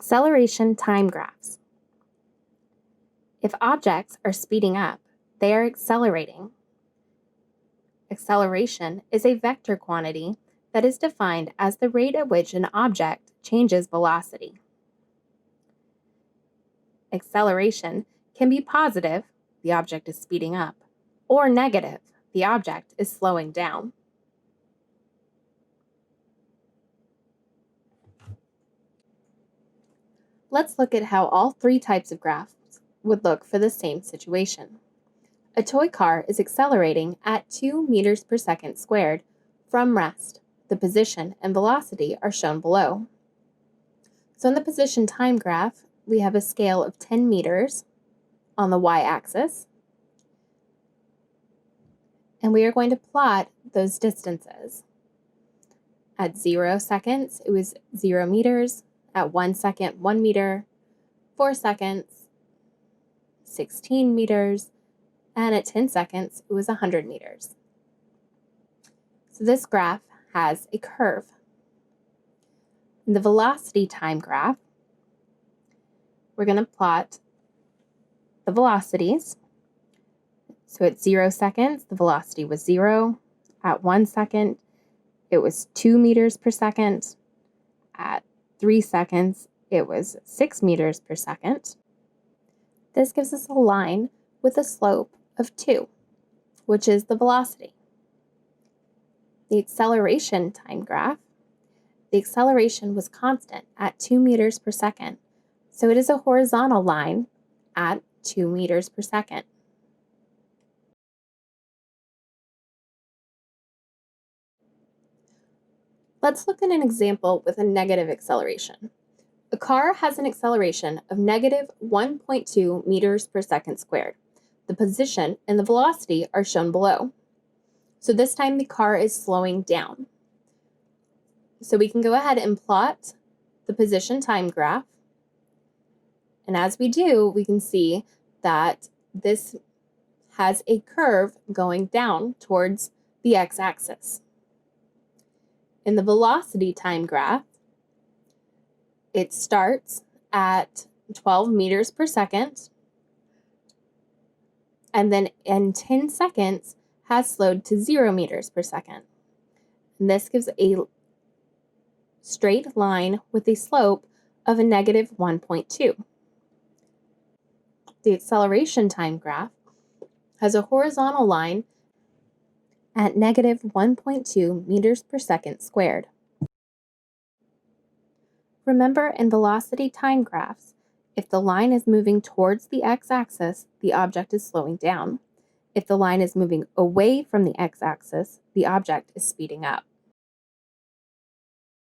Acceleration time graphs. If objects are speeding up, they are accelerating. Acceleration is a vector quantity that is defined as the rate at which an object changes velocity. Acceleration can be positive, the object is speeding up, or negative, the object is slowing down. Let's look at how all three types of graphs would look for the same situation. A toy car is accelerating at 2 meters per second squared from rest. The position and velocity are shown below. So in the position time graph, we have a scale of 10 meters on the y-axis, and we are going to plot those distances. At 0 seconds, it was 0 meters. At 1 second, 1 meter. 4 seconds, 16 meters. And at 10 seconds, it was 100 meters. So this graph has a curve. In the velocity time graph, we're going to plot the velocities. So at 0 seconds, the velocity was 0. At 1 second, it was 2 meters per second. At 3 seconds, it was 6 meters per second. This gives us a line with a slope of 2, which is the velocity. The acceleration time graph, the acceleration was constant at 2 meters per second, so it is a horizontal line at 2 meters per second. Let's look at an example with a negative acceleration. A car has an acceleration of negative 1.2 meters per second squared. The position and the velocity are shown below. So this time the car is slowing down. So we can go ahead and plot the position time graph. And as we do, we can see that this has a curve going down towards the x-axis. In the velocity time graph, it starts at 12 meters per second, and then in 10 seconds has slowed to 0 meters per second. And this gives a straight line with a slope of a negative 1.2. The acceleration time graph has a horizontal line at negative 1.2 meters per second squared. Remember, in velocity time graphs, if the line is moving towards the x-axis, the object is slowing down. If the line is moving away from the x-axis, the object is speeding up.